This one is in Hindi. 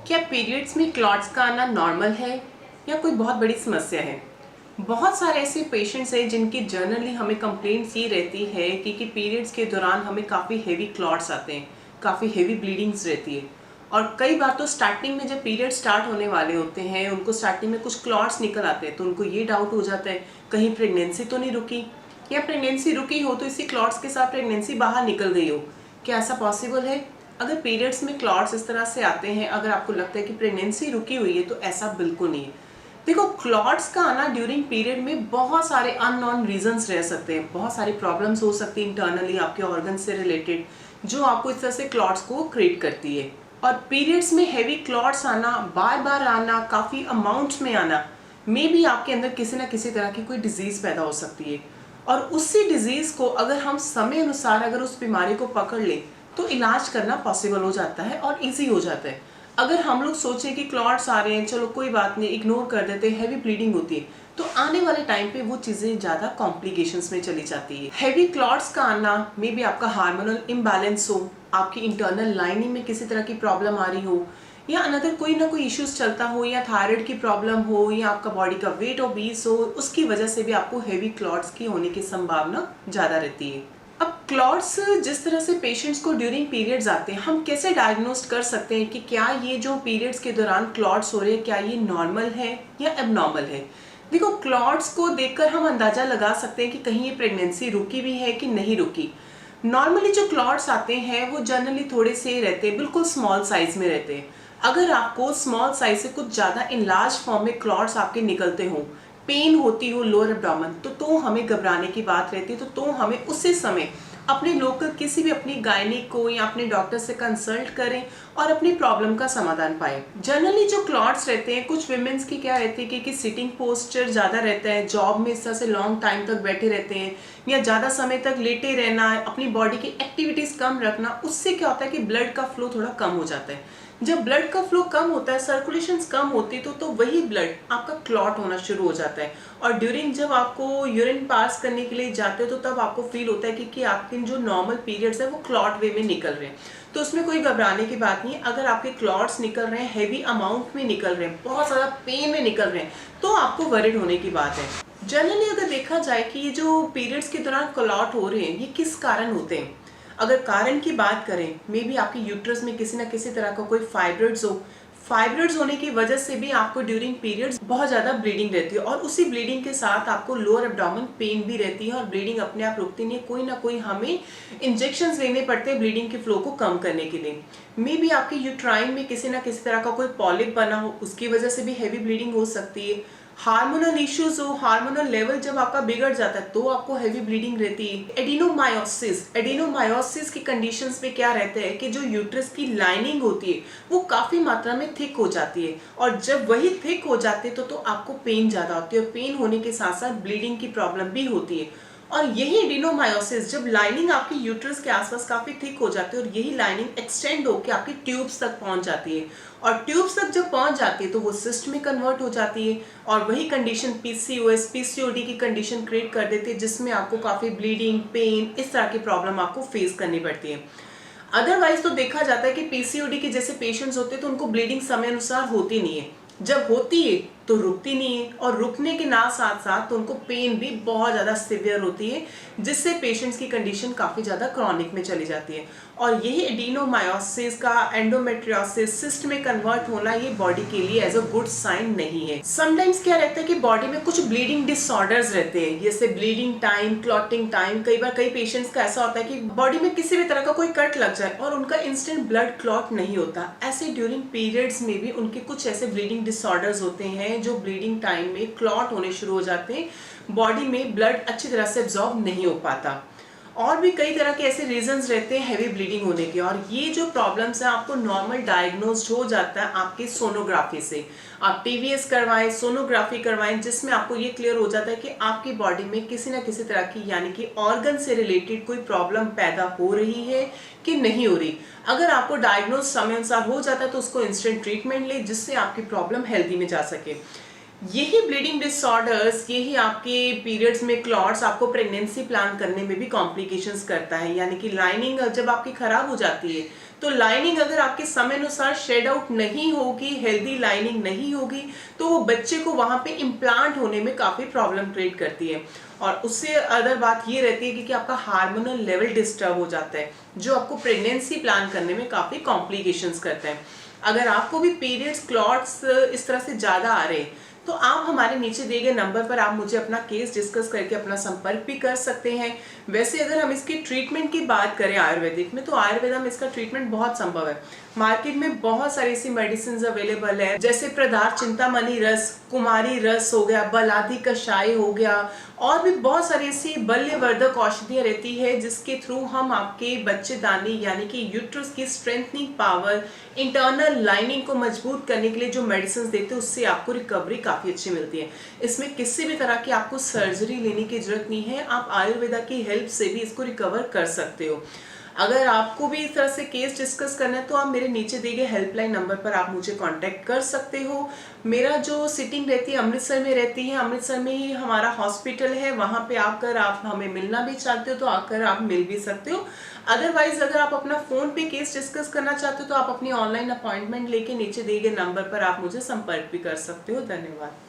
क्या पीरियड्स में क्लॉट्स का आना नॉर्मल है या कोई बहुत बड़ी समस्या है? बहुत सारे ऐसे पेशेंट्स हैं जिनकी जनरली हमें कंप्लेंट्स ये रहती है कि पीरियड्स के दौरान हमें काफ़ी हेवी क्लॉट्स आते हैं, काफ़ी हेवी ब्लीडिंग्स रहती है। और कई बार तो स्टार्टिंग में जब पीरियड स्टार्ट होने वाले होते हैं उनको स्टार्टिंग में कुछ क्लॉट्स निकल आते हैं, तो उनको ये डाउट हो जाता है कहीं प्रेगनेंसी तो नहीं रुकी, या प्रेगनेंसी रुकी हो तो इसी क्लॉट्स के साथ प्रेगनेंसी बाहर निकल गई हो। क्या ऐसा पॉसिबल है? अगर पीरियड्स में क्लॉट्स इस तरह से आते हैं, अगर आपको लगता है कि प्रेगनेंसी रुकी हुई है, तो ऐसा बिल्कुल नहीं है। देखो, क्लॉट्स का आना ड्यूरिंग पीरियड में बहुत सारे अननोन रीजंस रह सकते हैं, बहुत सारी प्रॉब्लम्स हो सकती है इंटरनली आपके ऑर्गन से रिलेटेड, जो आपको इस तरह से क्लॉट्स को क्रिएट करती है। और पीरियड्स में हैवी क्लॉट्स आना, बार बार आना, काफ़ी अमाउंट्स में आना, मे भी आपके अंदर किसी ना किसी तरह की कोई डिजीज़ पैदा हो सकती है। और उसी डिजीज़ को अगर हम समय अनुसार अगर उस बीमारी को पकड़ लें तो इलाज करना पॉसिबल हो जाता है और इजी हो जाता है। अगर हम लोग सोचें कि क्लॉट्स आ रहे हैं, चलो कोई बात नहीं, इग्नोर कर देते हैं, हैवी ब्लीडिंग होती है, तो आने वाले टाइम पे वो चीज़ें ज़्यादा कॉम्प्लिकेशंस में चली जाती है। हैवी क्लॉट्स का आना मे बी आपका हार्मोनल इम्बैलेंस हो, आपकी इंटरनल लाइनिंग में किसी तरह की प्रॉब्लम आ रही हो, या अनदर कोई ना कोई इश्यूज चलता हो, या थायराइड की प्रॉब्लम हो, या आपका बॉडी का वेट ओबीस हो, उसकी वजह से भी आपको हैवी क्लॉट्स की होने की संभावना ज़्यादा रहती है। अब क्लॉट्स जिस तरह से पेशेंट्स को ड्यूरिंग पीरियड्स आते हैं, हम कैसे डायग्नोज कर सकते हैं कि क्या ये जो पीरियड्स के दौरान क्लॉट्स हो रहे हैं, क्या ये नॉर्मल है या एबनॉर्मल है? देखो, क्लॉट्स को देखकर हम अंदाजा लगा सकते हैं कि कहीं ये प्रेगनेंसी रुकी भी है कि नहीं रुकी। नॉर्मली जो क्लॉट्स आते हैं वो जनरली थोड़े से रहते हैं, बिल्कुल स्मॉल साइज में रहते हैं। अगर आपको स्मॉल साइज से कुछ ज़्यादा इनलार्ज फॉर्म में क्लॉट्स आपके निकलते हो, पेन होती हो लोअर एब्डोमेन, तो हमें घबराने की बात रहती है। तो हमें उसी समय अपने लोकल किसी भी अपनी गायनिक को या अपने डॉक्टर से कंसल्ट करें और अपनी प्रॉब्लम का समाधान पाएं। जनरली जो क्लॉट्स रहते हैं, कुछ विमेंस की क्या रहती है कि सिटिंग पोस्चर ज़्यादा रहता है, जॉब में इस तरह से लॉन्ग टाइम तक बैठे रहते हैं, या ज़्यादा समय तक लेटे रहना, अपनी बॉडी की एक्टिविटीज़ कम रखना, उससे क्या होता है कि ब्लड का फ्लो थोड़ा कम हो जाता है। जब ब्लड का फ्लो कम होता है, सर्कुलेशन कम होती है, तो वही ब्लड आपका क्लॉट होना शुरू हो जाता है। और ड्यूरिंग जब आपको यूरिन पास करने के लिए जाते हो, तो तब आपको फील होता है कि आपके जो नॉर्मल पीरियड्स है वो क्लॉट वे में निकल रहे हैं। तो उसमें कोई घबराने की बात नहीं है। अगर आपके क्लॉट्स निकल रहे हैं, हैवी अमाउंट में निकल रहे हैं, बहुत ज़्यादा पेन में निकल रहे हैं, तो आपको वरिड होने की बात है। जनरली अगर देखा जाए कि ये जो पीरियड्स के दौरान क्लॉट हो रहे हैं, ये किस कारण होते हैं? अगर कारण की बात करें, मे बी आपके यूट्रस में किसी ना किसी तरह का कोई फाइब्रॉइड्स हो, फाइब्रॉइड्स होने की वजह से भी आपको ड्यूरिंग पीरियड्स बहुत ज़्यादा ब्लीडिंग रहती है, और उसी ब्लीडिंग के साथ आपको लोअर एब्डोमेन पेन भी रहती है, और ब्लीडिंग अपने आप रुकती नहीं है, कोई ना कोई हमें इंजेक्शंस लेने पड़ते हैं ब्लीडिंग के फ्लो को कम करने के लिए। मे बी आपके यूट्राइन में किसी ना किसी तरह का कोई पॉलिप बना हो, उसकी वजह से भी हैवी ब्लीडिंग हो सकती है। हार्मोनल इश्यूज हो, हार्मोनल लेवल जब आपका बिगड़ जाता है तो आपको हैवी ब्लीडिंग रहती है। एडिनोमायोसिस की कंडीशंस में क्या रहता है कि जो यूट्रस की लाइनिंग होती है वो काफी मात्रा में थिक हो जाती है, और जब वही थिक हो जाती है तो आपको पेन ज्यादा होती है, और पेन होने के साथ साथ ब्लीडिंग की प्रॉब्लम भी होती है। और यही एडिनोमायोसिस, जब लाइनिंग आपकी यूट्रस के आसपास काफी थिक हो जाती है और यही लाइनिंग एक्सटेंड होकर आपकी ट्यूब्स तक पहुंच जाती है, और ट्यूब्स तक जब पहुंच जाती है तो वो सिस्ट में कन्वर्ट हो जाती है, और वही कंडीशन पीसीओएस पीसीओडी की कंडीशन क्रिएट कर देती है, जिसमें आपको काफी ब्लीडिंग, पेन, इस तरह की प्रॉब्लम आपको फेस करनी पड़ती है। अदरवाइज तो देखा जाता है कि पीसीओडी के जैसे पेशेंट्स होते हैं तो उनको ब्लीडिंग समय अनुसार होती नहीं है, जब होती है तो रुकती नहीं है, और रुकने के ना साथ साथ तो उनको पेन भी बहुत ज़्यादा सिवियर होती है, जिससे पेशेंट्स की कंडीशन काफ़ी ज़्यादा क्रॉनिक में चली जाती है। और यही एडिनोमायोसिस का एंडोमेट्रियोसिस सिस्ट में कन्वर्ट होना, ये बॉडी के लिए एज अ गुड साइन नहीं है। समटाइम्स क्या रहता है कि बॉडी में कुछ ब्लीडिंग डिसऑर्डर्स रहते हैं, जैसे ब्लीडिंग टाइम, क्लॉटिंग टाइम। कई बार कई पेशेंट्स का ऐसा होता है कि बॉडी में किसी भी तरह का कोई कट लग जाए और उनका इंस्टेंट ब्लड क्लॉट नहीं होता। ऐसे ड्यूरिंग पीरियड्स में भी उनके कुछ ऐसे ब्लीडिंग डिसऑर्डर्स होते हैं जो ब्लीडिंग टाइम में क्लॉट होने शुरू हो जाते हैं, बॉडी में ब्लड अच्छी तरह से एब्जॉर्ब नहीं हो पाता। और भी कई तरह के ऐसे रीजंस रहते हैं हैवी ब्लीडिंग होने के, और ये जो प्रॉब्लम्स हैं आपको नॉर्मल डायग्नोस्ड हो जाता है आपकी सोनोग्राफी से। आप टीवीएस करवाएं, सोनोग्राफी करवाएं, जिसमें आपको ये क्लियर हो जाता है कि आपकी बॉडी में किसी ना किसी तरह की, यानी कि ऑर्गन से रिलेटेड कोई प्रॉब्लम पैदा हो रही है कि नहीं हो रही। अगर आपको डायग्नोज समय अनुसार हो जाता है तो उसको इंस्टेंट ट्रीटमेंट ले, जिससे आपकी प्रॉब्लम हेल्दी में जा सके। यही ब्लीडिंग डिसऑर्डर्स, यही आपके पीरियड्स में क्लॉट्स आपको प्रेगनेंसी प्लान करने में भी कॉम्प्लिकेशंस करता है। यानी कि लाइनिंग जब आपकी खराब हो जाती है, तो लाइनिंग अगर आपके समय अनुसार शेड आउट नहीं होगी, हेल्दी लाइनिंग नहीं होगी, तो वो बच्चे को वहां पे इम्प्लांट होने में काफी प्रॉब्लम क्रिएट करती है। और उससे अदर बात ये रहती है कि आपका हार्मोनल लेवल डिस्टर्ब हो जाता है, जो आपको प्रेगनेंसी प्लान करने में काफी कॉम्प्लिकेशंस करते हैं। अगर आपको भी पीरियड्स क्लॉट्स इस तरह से ज्यादा आ रहे हैं, तो आप हमारे नीचे दिए गए नंबर पर आप मुझे अपना केस डिस्कस करके अपना संपर्क भी कर सकते हैं। वैसे अगर हम इसकी ट्रीटमेंट की बात करें आयुर्वेदिक में, तो आयुर्वेदा में इसका ट्रीटमेंट बहुत संभव है। मार्केट में बहुत सारी ऐसी मेडिसिन अवेलेबल है, जैसे प्रदार चिंतामणि रस, कुमारी रस हो गया, बलादी कषाय हो गया, और भी बहुत सारी ऐसी बल्यवर्धक औषधियां रहती है जिसके थ्रू हम आपके बच्चेदानी यानी कि यूट्रस की स्ट्रेंथनिंग पावर, इंटरनल लाइनिंग को मजबूत करने के लिए जो मेडिसिन देते हैं उससे आपको रिकवरी काफी अच्छी मिलती है। इसमें किसी भी तरह की आपको सर्जरी लेने की जरूरत नहीं है, आप आयुर्वेदा की हेल्प से भी इसको रिकवर कर सकते हो। अगर आपको भी इस तरह से केस डिस्कस करना है, तो आप मेरे नीचे दिए गए हेल्पलाइन नंबर पर आप मुझे कांटेक्ट कर सकते हो। मेरा जो सिटिंग रहती है अमृतसर में रहती है, अमृतसर में ही हमारा हॉस्पिटल है, वहां पे आकर आप हमें मिलना भी चाहते हो तो आकर आप मिल भी सकते हो। अदरवाइज अगर आप अपना फोन पे केस डिस्कस करना चाहते हो तो आप अपनी ऑनलाइन अपॉइंटमेंट लेके नीचे दिए गए नंबर पर आप मुझे संपर्क भी कर सकते हो। धन्यवाद।